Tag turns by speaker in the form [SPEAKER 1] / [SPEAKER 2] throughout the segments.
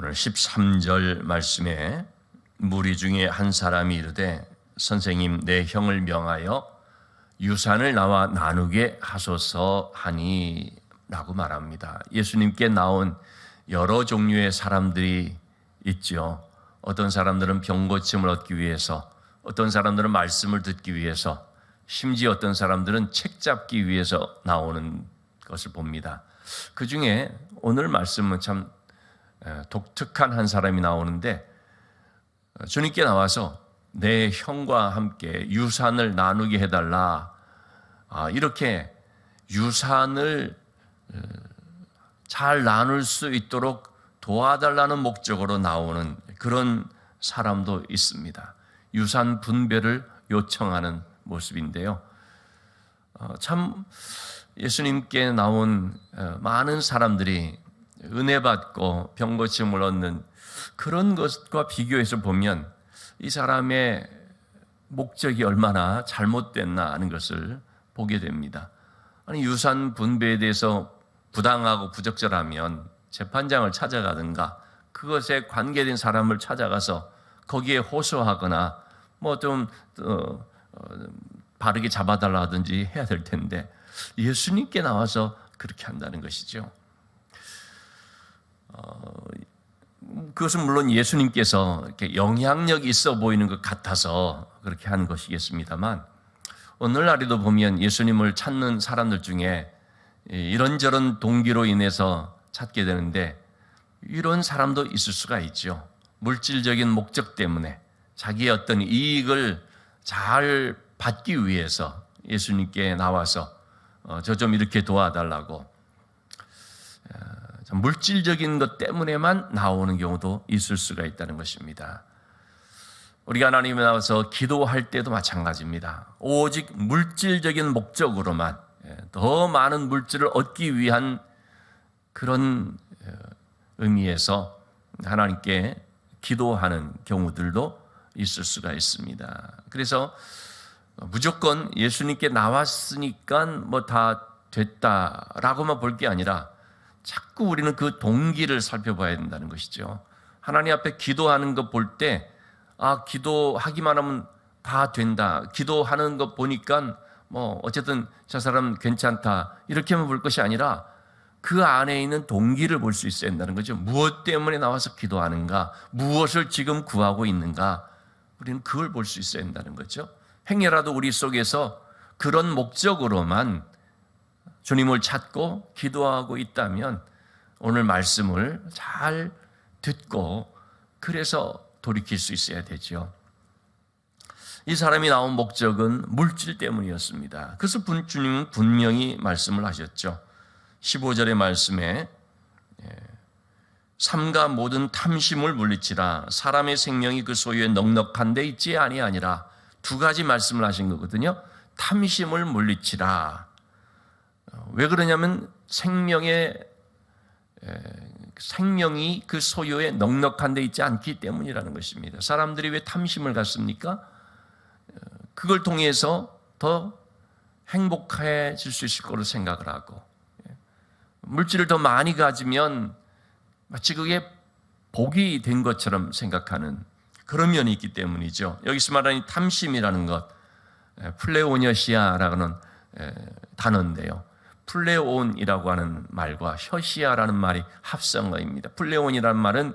[SPEAKER 1] 오늘 13절 말씀에 무리 중에 한 사람이 이르되 선생님 내 형을 명하여 유산을 나와 나누게 하소서 하니 라고 말합니다. 예수님께 나온 여러 종류의 사람들이 있죠. 어떤 사람들은 병고침을 얻기 위해서, 어떤 사람들은 말씀을 듣기 위해서, 심지어 어떤 사람들은 책 잡기 위해서 나오는 것을 봅니다. 그 중에 오늘 말씀은 참 독특한 한 사람이 나오는데, 주님께 나와서 내 형과 함께 유산을 나누게 해달라, 이렇게 유산을 잘 나눌 수 있도록 도와달라는 목적으로 나오는 그런 사람도 있습니다. 유산 분배를 요청하는 모습인데요. 참 예수님께 나온 많은 사람들이 은혜 받고 병고침을 얻는 그런 것과 비교해서 보면 이 사람의 목적이 얼마나 잘못됐나 하는 것을 보게 됩니다. 아니, 유산 분배에 대해서 부당하고 부적절하면 재판장을 찾아가든가 그것에 관계된 사람을 찾아가서 거기에 호소하거나 뭐 좀 바르게 잡아달라 하든지 해야 될 텐데 예수님께 나와서 그렇게 한다는 것이죠. 그것은 물론 예수님께서 이렇게 영향력이 있어 보이는 것 같아서 그렇게 하는 것이겠습니다만, 오늘날에도 보면 예수님을 찾는 사람들 중에 이런저런 동기로 인해서 찾게 되는데, 이런 사람도 있을 수가 있죠. 물질적인 목적 때문에 자기의 어떤 이익을 잘 받기 위해서 예수님께 나와서 저 좀 이렇게 도와달라고, 물질적인 것 때문에만 나오는 경우도 있을 수가 있다는 것입니다. 우리가 하나님에 나와서 기도할 때도 마찬가지입니다. 오직 물질적인 목적으로만, 더 많은 물질을 얻기 위한 그런 의미에서 하나님께 기도하는 경우들도 있을 수가 있습니다. 그래서 무조건 예수님께 나왔으니까 뭐 다 됐다라고만 볼 게 아니라 자꾸 우리는 그 동기를 살펴봐야 된다는 것이죠. 하나님 앞에 기도하는 거 볼 때, 기도하기만 하면 다 된다, 기도하는 거 보니까 뭐 어쨌든 저 사람 괜찮다, 이렇게만 볼 것이 아니라 그 안에 있는 동기를 볼 수 있어야 된다는 거죠. 무엇 때문에 나와서 기도하는가, 무엇을 지금 구하고 있는가, 우리는 그걸 볼 수 있어야 된다는 거죠. 행여라도 우리 속에서 그런 목적으로만 주님을 찾고 기도하고 있다면 오늘 말씀을 잘 듣고 그래서 돌이킬 수 있어야 되죠. 이 사람이 나온 목적은 물질 때문이었습니다. 그래서 주님은 분명히 말씀을 하셨죠. 15절의 말씀에 삼가 모든 탐심을 물리치라, 사람의 생명이 그 소유에 넉넉한 데 있지 아니하니라, 두 가지 말씀을 하신 거거든요. 탐심을 물리치라. 왜 그러냐면 생명이 그 소유에 넉넉한 데 있지 않기 때문이라는 것입니다. 사람들이 왜 탐심을 갖습니까? 그걸 통해서 더 행복해질 수 있을 거로 생각을 하고, 물질을 더 많이 가지면 마치 그게 복이 된 것처럼 생각하는 그런 면이 있기 때문이죠. 여기서 말하는 탐심이라는 것, 플레오니아시아라는 단어인데요. 플레온이라고 하는 말과 혀시아라는 말이 합성어입니다. 플레온이라는 말은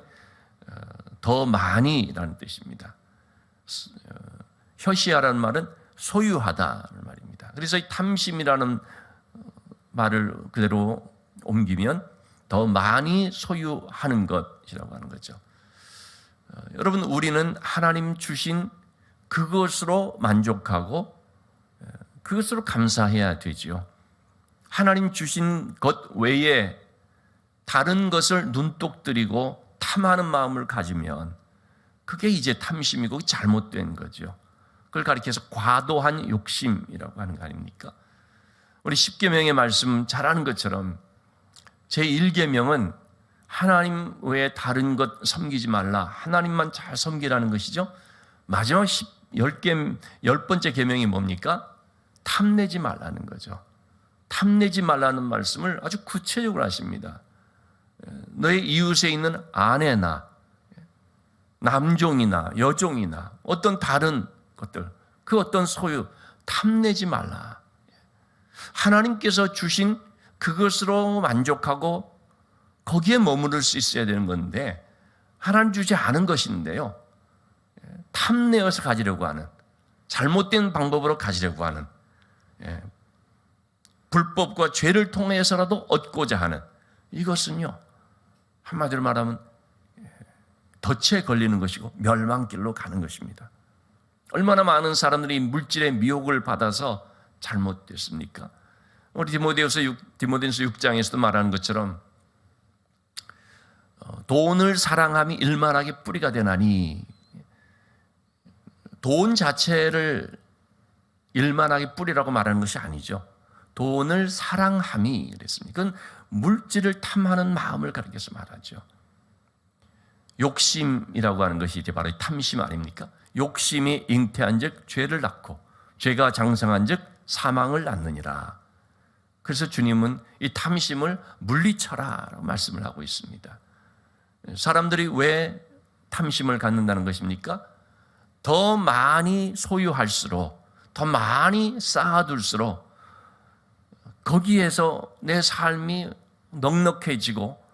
[SPEAKER 1] 더 많이라는 뜻입니다. 혀시아라는 말은 소유하다는 말입니다. 그래서 이 탐심이라는 말을 그대로 옮기면 더 많이 소유하는 것이라고 하는 거죠. 여러분, 우리는 하나님 주신 그것으로 만족하고 그것으로 감사해야 되죠. 하나님 주신 것 외에 다른 것을 눈독 들이고 탐하는 마음을 가지면 그게 이제 탐심이고 잘못된 거죠. 그걸 가리켜서 과도한 욕심이라고 하는 거 아닙니까? 우리 십계명의 말씀 잘 아는 것처럼 제1계명은 하나님 외에 다른 것 섬기지 말라, 하나님만 잘 섬기라는 것이죠. 마지막 10번째 계명이 뭡니까? 탐내지 말라는 거죠. 탐내지 말라는 말씀을 아주 구체적으로 하십니다. 너의 이웃에 있는 아내나 남종이나 여종이나 어떤 다른 것들, 그 어떤 소유 탐내지 말라. 하나님께서 주신 그것으로 만족하고 거기에 머무를 수 있어야 되는 건데, 하나님 주지 않은 것인데요, 탐내어서 가지려고 하는, 잘못된 방법으로 가지려고 하는, 불법과 죄를 통해서라도 얻고자 하는, 이것은요 한마디로 말하면 덫에 걸리는 것이고 멸망길로 가는 것입니다. 얼마나 많은 사람들이 물질의 미혹을 받아서 잘못됐습니까? 우리 디모데후서 6장에서도 말하는 것처럼 돈을 사랑함이 일만하게 뿌리가 되나니, 돈 자체를 일만하게 뿌리라고 말하는 것이 아니죠. 돈을 사랑함이 그랬습니다. 그건 물질을 탐하는 마음을 가리켜서 말하죠. 욕심이라고 하는 것이 이제 바로 탐심 아닙니까? 욕심이 잉태한 즉 죄를 낳고, 죄가 장성한 즉 사망을 낳느니라. 그래서 주님은 이 탐심을 물리쳐라 라고 말씀을 하고 있습니다. 사람들이 왜 탐심을 갖는다는 것입니까? 더 많이 소유할수록, 더 많이 쌓아둘수록 거기에서 내 삶이 넉넉해지고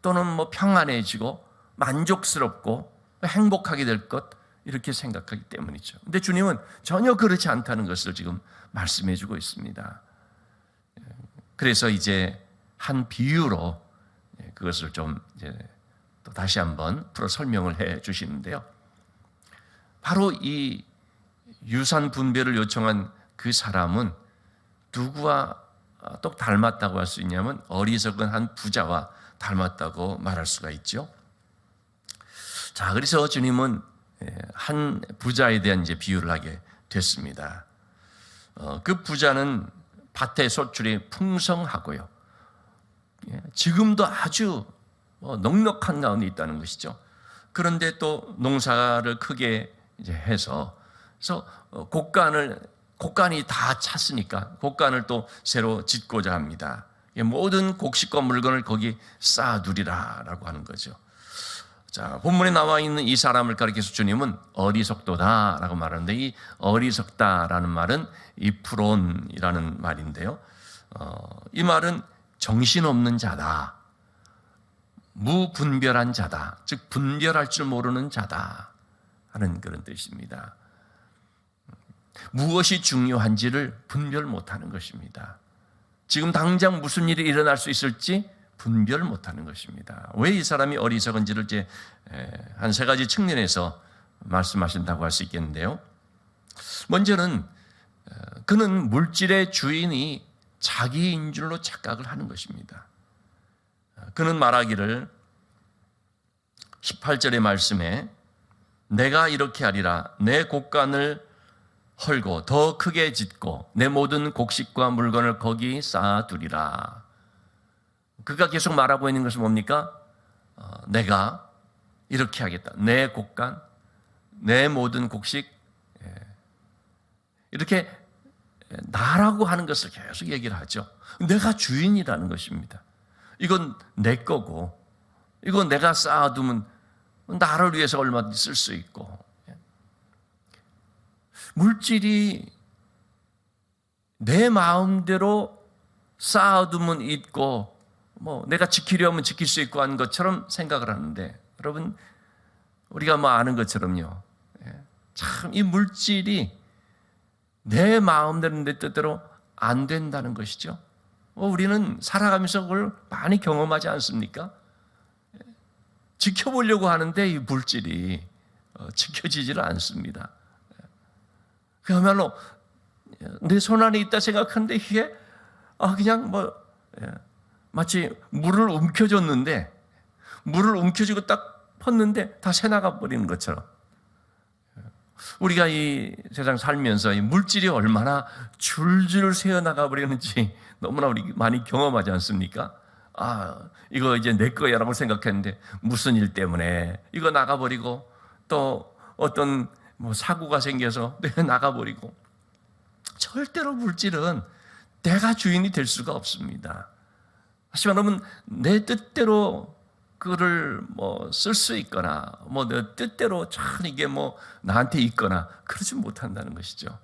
[SPEAKER 1] 또는 평안해지고 만족스럽고 행복하게 될 것, 이렇게 생각하기 때문이죠. 근데 주님은 전혀 그렇지 않다는 것을 지금 말씀해 주고 있습니다. 그래서 이제 한 비유로 그것을 좀 이제 또 다시 한번 풀어 설명을 해 주시는데요. 바로 이 유산 분배를 요청한 그 사람은 누구와 또 닮았다고 할 수 있냐면, 어리석은 한 부자와 닮았다고 말할 수가 있죠. 자, 그래서 주님은 한 부자에 대한 이제 비유를 하게 됐습니다. 그 부자는 밭의 소출이 풍성하고요, 지금도 아주 넉넉한 가운데 있다는 것이죠. 그런데 또 농사를 크게 이제 해서, 그래서 곡간이 다 찼으니까 곡간을 또 새로 짓고자 합니다. 모든 곡식과 물건을 거기 쌓아두리라라고 하는 거죠. 자, 본문에 나와 있는 이 사람을 가리켜서 주님은 어리석도다라고 말하는데, 이 어리석다라는 말은 이프론이라는 말인데요, 이 말은 정신없는 자다, 무분별한 자다, 즉 분별할 줄 모르는 자다 하는 그런 뜻입니다. 무엇이 중요한지를 분별 못하는 것입니다. 지금 당장 무슨 일이 일어날 수 있을지 분별 못하는 것입니다. 왜 이 사람이 어리석은지를 이제 한 세 가지 측면에서 말씀하신다고 할 수 있겠는데요. 먼저는 그는 물질의 주인이 자기인 줄로 착각을 하는 것입니다. 그는 말하기를 18절의 말씀에 내가 이렇게 하리라, 내 곡간을 헐고 더 크게 짓고 내 모든 곡식과 물건을 거기 쌓아두리라. 그가 계속 말하고 있는 것은 뭡니까? 내가 이렇게 하겠다. 내 곡간, 내 모든 곡식, 이렇게 나라고 하는 것을 계속 얘기를 하죠. 내가 주인이라는 것입니다. 이건 내 거고, 이건 내가 쌓아두면 나를 위해서 얼마든지 쓸 수 있고, 물질이 내 마음대로 쌓아두면 있고 내가 지키려면 지킬 수 있고 하는 것처럼 생각을 하는데, 여러분 우리가 아는 것처럼요, 참 이 물질이 내 마음대로 내 뜻대로 안 된다는 것이죠. 우리는 살아가면서 그걸 많이 경험하지 않습니까? 지켜보려고 하는데 이 물질이 지켜지지를 않습니다. 그야말로 내 손 안에 있다 생각하는데 이게 그냥 마치 물을 움켜줬는데, 물을 움켜쥐고 딱 펐는데 다 새나가 버리는 것처럼, 우리가 이 세상 살면서 이 물질이 얼마나 줄줄 새어나가 버리는지 너무나 우리 많이 경험하지 않습니까? 이거 이제 내 거야라고 생각했는데 무슨 일 때문에 이거 나가버리고, 또 어떤 사고가 생겨서 나가버리고. 절대로 물질은 내가 주인이 될 수가 없습니다. 하지만 여러분, 내 뜻대로 그를 뭐 쓸 수 있거나 뭐 내 뜻대로 참 이게 뭐 나한테 있거나 그러지 못한다는 것이죠.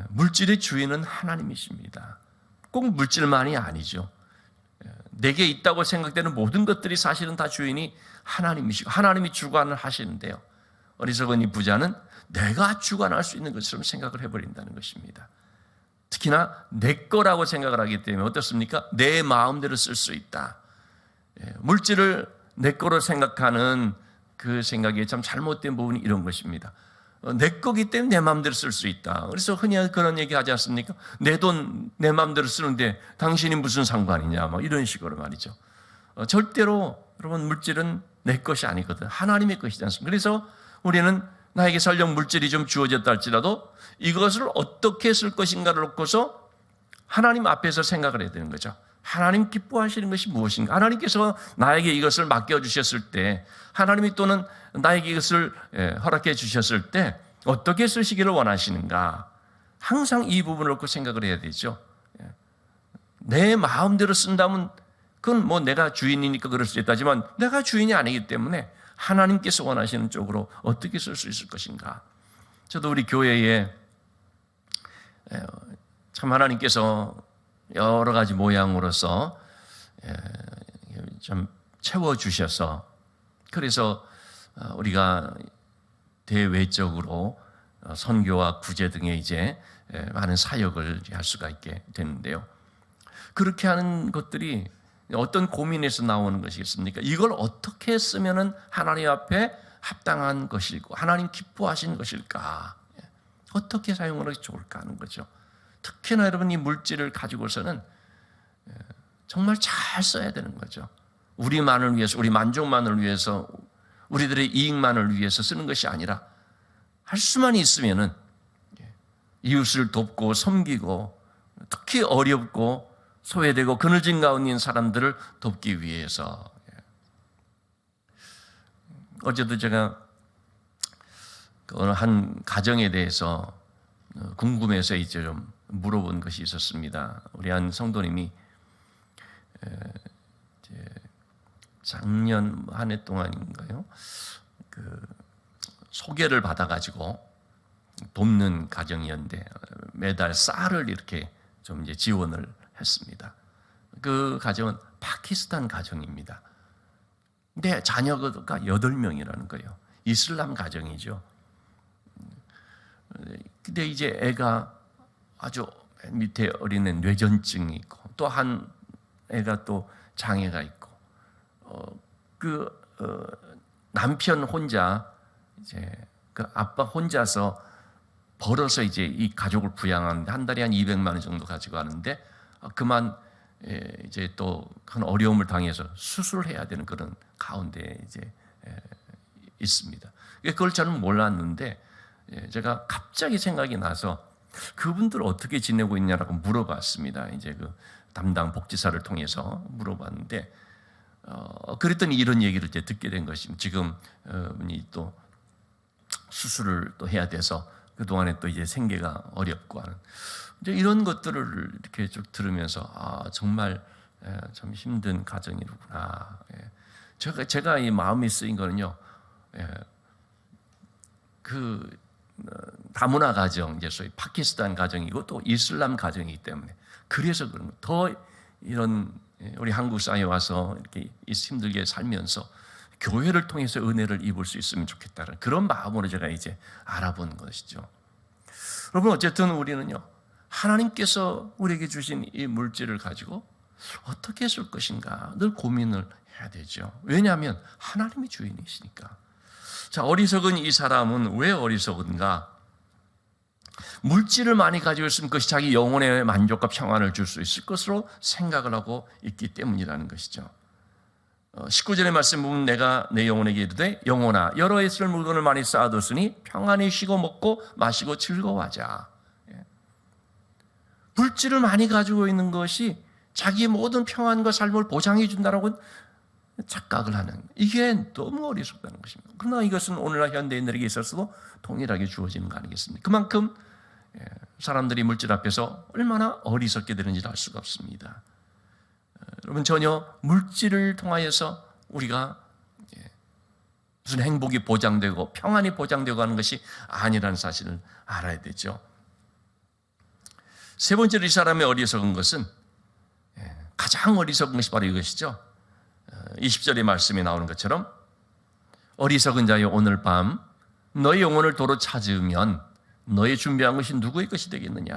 [SPEAKER 1] 물질의 주인은 하나님이십니다. 꼭 물질만이 아니죠. 내게 있다고 생각되는 모든 것들이 사실은 다 주인이 하나님이시고 하나님이 주관을 하시는데요. 어리석은 이 부자는 내가 주관할 수 있는 것처럼 생각을 해버린다는 것입니다. 특히나 내 거라고 생각을 하기 때문에 어떻습니까? 내 마음대로 쓸 수 있다. 물질을 내 거로 생각하는 그 생각이 참 잘못된 부분이 이런 것입니다. 내 거기 때문에 내 마음대로 쓸 수 있다. 그래서 흔히 그런 얘기 하지 않습니까? 내 돈 내 마음대로 쓰는데 당신이 무슨 상관이냐 뭐 이런 식으로 말이죠. 절대로 여러분 물질은 내 것이 아니거든. 하나님의 것이지 않습니까? 그래서 우리는 나에게 설령 물질이 좀 주어졌다 할지라도 이것을 어떻게 쓸 것인가를 놓고서 하나님 앞에서 생각을 해야 되는 거죠. 하나님 기뻐하시는 것이 무엇인가? 하나님께서 나에게 이것을 맡겨주셨을 때, 하나님이 또는 나에게 이것을 허락해 주셨을 때 어떻게 쓰시기를 원하시는가? 항상 이 부분을 놓고 생각을 해야 되죠. 내 마음대로 쓴다면 그건 뭐 내가 주인이니까 그럴 수 있다지만 내가 주인이 아니기 때문에 하나님께서 원하시는 쪽으로 어떻게 쓸 수 있을 것인가? 저도 우리 교회에 참 하나님께서 여러 가지 모양으로서 좀 채워주셔서 그래서 우리가 대외적으로 선교와 구제 등의 이제 많은 사역을 할 수가 있게 되는데요. 그렇게 하는 것들이 어떤 고민에서 나오는 것이겠습니까? 이걸 어떻게 쓰면은 하나님 앞에 합당한 것이고 하나님 기뻐하신 것일까? 어떻게 사용하는 것이 좋을까 하는 거죠. 특히나 여러분 이 물질을 가지고서는 정말 잘 써야 되는 거죠. 우리만을 위해서, 우리 만족만을 위해서, 우리들의 이익만을 위해서 쓰는 것이 아니라 할 수만 있으면은 이웃을 돕고 섬기고 특히 어렵고 소외되고 그늘진 가운데 있는 사람들을 돕기 위해서. 어제도 제가 어느 한 가정에 대해서 궁금해서 이제 좀 물어본 것이 있었습니다. 우리 한 성도님이 작년 한 해 동안인가요? 그 소개를 받아가지고 돕는 가정이었는데 매달 쌀을 이렇게 좀 이제 지원을 했습니다. 그 가정은 파키스탄 가정입니다. 근데 자녀가 8명이라는 거예요. 이슬람 가정이죠. 근데 이제 애가 아주 밑에 어린애 뇌전증이 있고 또 한 애가 또 장애가 있고 남편 혼자 이제 그 아빠 혼자서 벌어서 이제 이 가족을 부양하는데 한 달에 한 200만 원 정도 가지고 가는데 그만 이제 또 큰 어려움을 당해서 수술을 해야 되는 그런 가운데 이제 있습니다. 그걸 저는 몰랐는데 제가 갑자기 생각이 나서 그분들 어떻게 지내고 있냐라고 물어봤습니다. 이제 그 담당 복지사를 통해서 물어봤는데 그랬더니 이런 얘기를 이제 듣게 된 것입니다. 지금 분이 또 수술을 또 해야 돼서 그 동안에 또 이제 생계가 어렵고 하는 이제 이런 것들을 이렇게 쭉 들으면서 정말 참 힘든 가정이구나. 제가 이 마음이 쓰인 거는요. 그 다문화 가정, 이제 소위 파키스탄 가정이고 또 이슬람 가정이기 때문에 그래서 그런 거. 더 이런 우리 한국 사회에 와서 이렇게 힘들게 살면서 교회를 통해서 은혜를 입을 수 있으면 좋겠다는 그런 마음으로 제가 이제 알아본 것이죠. 여러분 어쨌든 우리는요 하나님께서 우리에게 주신 이 물질을 가지고 어떻게 쓸 것인가 늘 고민을 해야 되죠. 왜냐하면 하나님이 주인이시니까. 자, 어리석은 이 사람은 왜 어리석은가? 물질을 많이 가지고 있으면 그것이 자기 영혼의 만족과 평안을 줄 수 있을 것으로 생각을 하고 있기 때문이라는 것이죠. 19절의 말씀 보면 내가 내 영혼에게 이르되 영혼아 여러 해 쓸 물건을 많이 쌓아뒀으니 평안히 쉬고 먹고 마시고 즐거워하자. 물질을 많이 가지고 있는 것이 자기의 모든 평안과 삶을 보장해 준다라고 착각을 하는 이게 너무 어리석다는 것입니다. 그러나 이것은 오늘날 현대인들에게 있어서도 동일하게 주어지는 거 아니겠습니까? 그만큼 사람들이 물질 앞에서 얼마나 어리석게 되는지를 알 수가 없습니다. 여러분 전혀 물질을 통하여서 우리가 무슨 행복이 보장되고 평안이 보장되고 하는 것이 아니라는 사실을 알아야 되죠. 세 번째로 이 사람의 어리석은 것은, 가장 어리석은 것이 바로 이것이죠. 20절의 말씀이 나오는 것처럼 어리석은 자여 오늘 밤 너의 영혼을 도로 찾으면 너의 준비한 것이 누구의 것이 되겠느냐.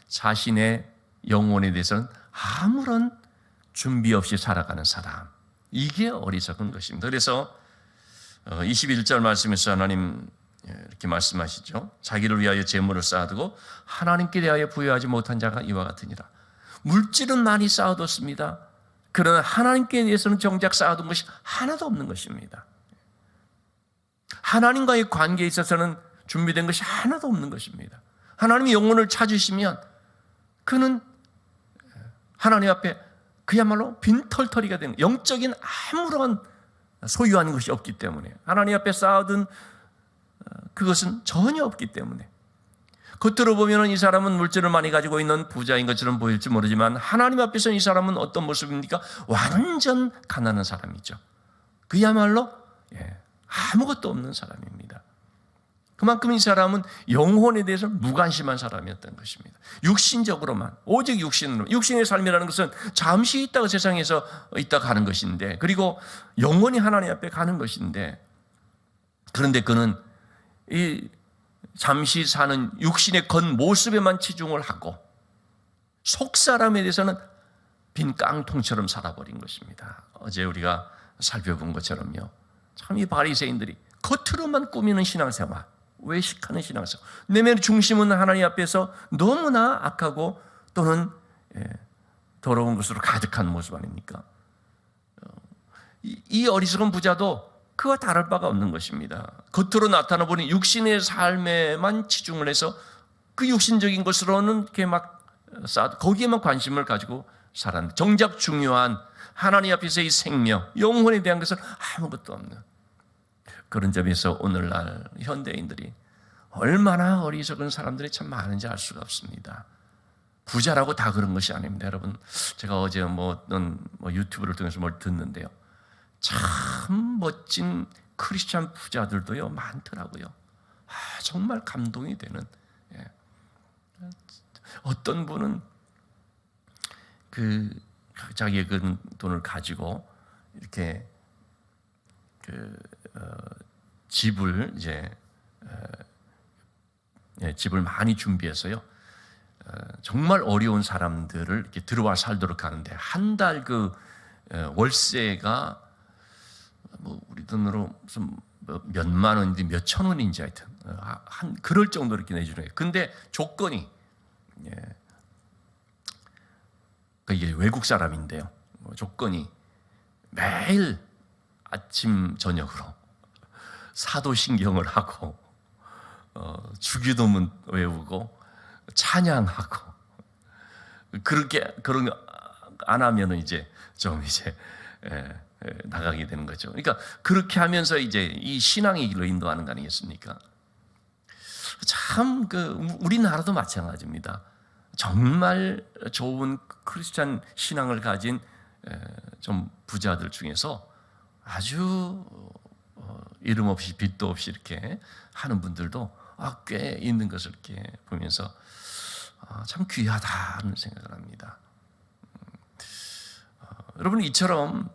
[SPEAKER 1] 자신의 영혼에 대해서는 아무런 준비 없이 살아가는 사람, 이게 어리석은 것입니다. 그래서 21절 말씀에서 하나님 이렇게 말씀하시죠. 자기를 위하여 재물을 쌓아두고 하나님께 대하여 부여하지 못한 자가 이와 같으니라. 물질은 많이 쌓아뒀습니다. 그러나 하나님께 대해서는 정작 쌓아둔 것이 하나도 없는 것입니다. 하나님과의 관계에 있어서는 준비된 것이 하나도 없는 것입니다. 하나님이 영혼을 찾으시면 그는 하나님 앞에 그야말로 빈털터리가 되는, 영적인 아무런 소유하는 것이 없기 때문에, 하나님 앞에 쌓아둔 그것은 전혀 없기 때문에, 겉으로 보면 이 사람은 물질을 많이 가지고 있는 부자인 것처럼 보일지 모르지만 하나님 앞에서는 이 사람은 어떤 모습입니까? 완전 가난한 사람이죠. 그야말로 아무것도 없는 사람입니다. 그만큼 이 사람은 영혼에 대해서 무관심한 사람이었던 것입니다. 육신적으로만, 오직 육신으로. 육신의 삶이라는 것은 잠시 있다가 세상에서 있다가 가는 것인데, 그리고 영원히 하나님 앞에 가는 것인데, 그런데 그는 이 잠시 사는 육신의 겉모습에만 치중을 하고 속사람에 대해서는 빈 깡통처럼 살아버린 것입니다. 어제 우리가 살펴본 것처럼요, 참 이 바리새인들이 겉으로만 꾸미는 신앙생활, 외식하는 신앙생활, 내면의 중심은 하나님 앞에서 너무나 악하고 또는 더러운 것으로 가득한 모습 아닙니까? 이 어리석은 부자도 그와 다를 바가 없는 것입니다. 겉으로 나타나 보니 육신의 삶에만 치중을 해서 그 육신적인 것으로는 이렇게 막 거기에만 관심을 가지고 살았는데, 정작 중요한 하나님 앞에서의 생명, 영혼에 대한 것은 아무것도 없는 그런 점에서 오늘날 현대인들이 얼마나 어리석은 사람들이 참 많은지 알 수가 없습니다. 부자라고 다 그런 것이 아닙니다. 여러분, 제가 어제 유튜브를 통해서 뭘 듣는데요, 참 멋진 크리스찬 부자들도요 많더라고요. 정말 감동이 되는. 어떤 분은 자기의 그 돈을 가지고 이렇게 집을 집을 많이 준비해서요, 정말 어려운 사람들을 이렇게 들어와 살도록 하는데, 한 달 월세가 우리 돈으로 무슨 몇만 원인지 몇천 원인지 하여튼 그럴 정도로 이렇게 내주는 거예요. 근데 조건이, 이게 외국 사람인데요, 조건이 매일 아침 저녁으로 사도신경을 하고 주기도문 외우고 찬양하고, 그런 거 안 하면은 나가게 되는 거죠. 그러니까 그렇게 하면서 이 신앙의 길로 인도하는 거 아니겠습니까? 참 우리나라도 마찬가지입니다. 정말 좋은 크리스찬 신앙을 가진 좀 부자들 중에서 아주 이름 없이 빚도 없이 이렇게 하는 분들도 꽤 있는 것을 이렇게 보면서 참 귀하다는 생각을 합니다. 여러분, 이처럼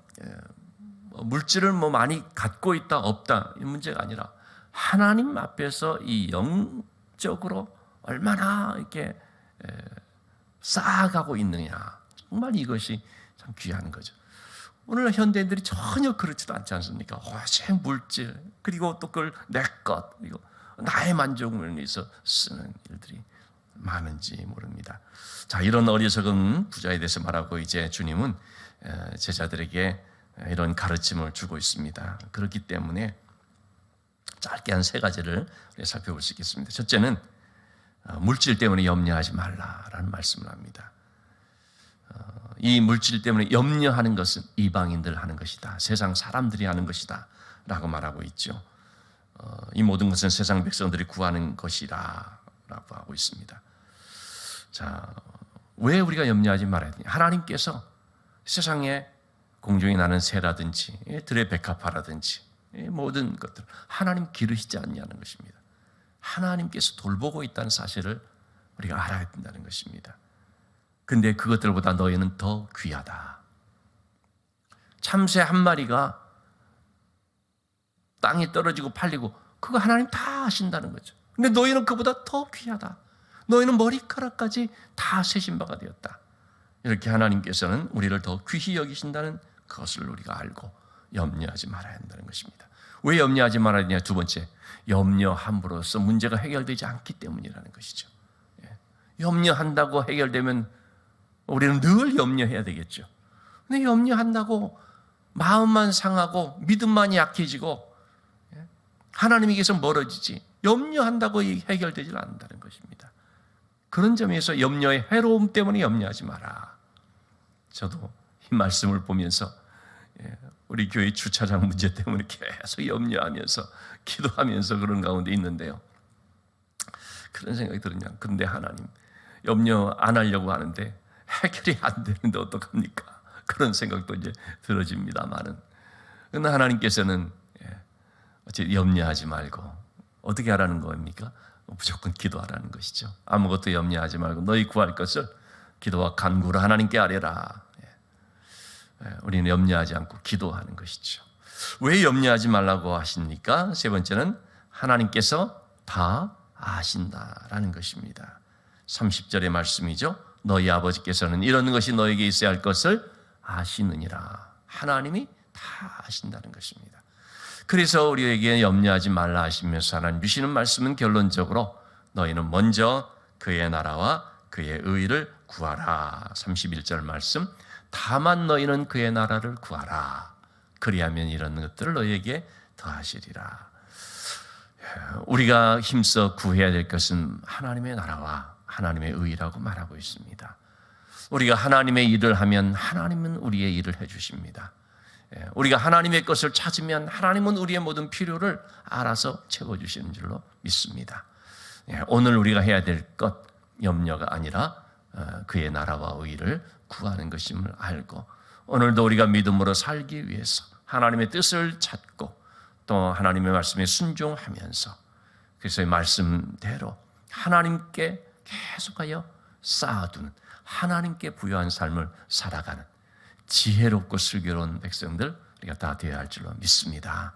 [SPEAKER 1] 물질을 많이 갖고 있다 없다 이 문제가 아니라 하나님 앞에서 이 영적으로 얼마나 이렇게 쌓아가고 있느냐, 정말 이것이 참 귀한 거죠. 오늘날 현대인들이 전혀 그렇지도 않지 않습니까? 오직 물질, 그리고 또 그걸 내 것, 그리고 나의 만족을 위해서 쓰는 일들이 많은지 모릅니다. 자, 이런 어리석은 부자에 대해서 말하고 이제 주님은 제자들에게 이런 가르침을 주고 있습니다. 그렇기 때문에 짧게 한 3가지를 살펴볼 수 있겠습니다. 첫째는 물질 때문에 염려하지 말라라는 말씀을 합니다. 이 물질 때문에 염려하는 것은 이방인들 하는 것이다, 세상 사람들이 하는 것이다 라고 말하고 있죠. 이 모든 것은 세상 백성들이 구하는 것이라 라고 하고 있습니다. 자, 왜 우리가 염려하지 말아야 되냐? 하나님께서 세상에 공중에 나는 새라든지 들의 백합화라든지 모든 것들 하나님 기르시지 않냐는 것입니다. 하나님께서 돌보고 있다는 사실을 우리가 알아야 된다는 것입니다. 근데 그것들보다 너희는 더 귀하다. 참새 한 마리가 땅에 떨어지고 팔리고 그거 하나님 다 하신다는 거죠. 근데 너희는 그보다 더 귀하다. 너희는 머리카락까지 다 세신 바가 되었다. 이렇게 하나님께서는 우리를 더 귀히 여기신다는 그것을 우리가 알고 염려하지 말아야 한다는 것입니다. 왜 염려하지 말아야 되냐? 두 번째, 염려함으로써 문제가 해결되지 않기 때문이라는 것이죠. 염려한다고 해결되면 우리는 늘 염려해야 되겠죠. 근데 염려한다고 마음만 상하고 믿음만 약해지고 하나님에게서 멀어지지, 염려한다고 해결되지 않는다는 것입니다. 그런 점에서 염려의 해로움 때문에 염려하지 마라. 저도 이 말씀을 보면서 우리 교회 주차장 문제 때문에 계속 염려하면서 기도하면서 그런 가운데 있는데요. 그런 생각이 들었냐. 근데 하나님, 염려 안 하려고 하는데 해결이 안 되는데 어떡합니까? 그런 생각도 이제 들어집니다만은. 그러나 하나님께서는 어째 염려하지 말고 어떻게 하라는 겁니까? 무조건 기도하라는 것이죠. 아무것도 염려하지 말고 너희 구할 것을 기도와 간구로 하나님께 아뢰라. 우리는 염려하지 않고 기도하는 것이죠. 왜 염려하지 말라고 하십니까? 세 번째는 하나님께서 다 아신다라는 것입니다. 30절의 말씀이죠. 너희 아버지께서는 이런 것이 너에게 있어야 할 것을 아시느니라. 하나님이 다 아신다는 것입니다. 그래서 우리에게 염려하지 말라 하시면서 하나님 주시는 말씀은 결론적으로 너희는 먼저 그의 나라와 그의 의를 구하라. 31절 말씀, 다만 너희는 그의 나라를 구하라. 그리하면 이런 것들을 너희에게 더하시리라. 우리가 힘써 구해야 될 것은 하나님의 나라와 하나님의 의라고 말하고 있습니다. 우리가 하나님의 일을 하면 하나님은 우리의 일을 해주십니다. 우리가 하나님의 것을 찾으면 하나님은 우리의 모든 필요를 알아서 채워주시는 줄로 믿습니다. 오늘 우리가 해야 될 것, 염려가 아니라 그의 나라와 의를 구하는 것임을 알고, 오늘도 우리가 믿음으로 살기 위해서 하나님의 뜻을 찾고 또 하나님의 말씀에 순종하면서 그래서 말씀대로 하나님께 계속하여 쌓아두는, 하나님께 부여한 삶을 살아가는 지혜롭고 슬기로운 백성들 우리가 다 되어야 할 줄로 믿습니다.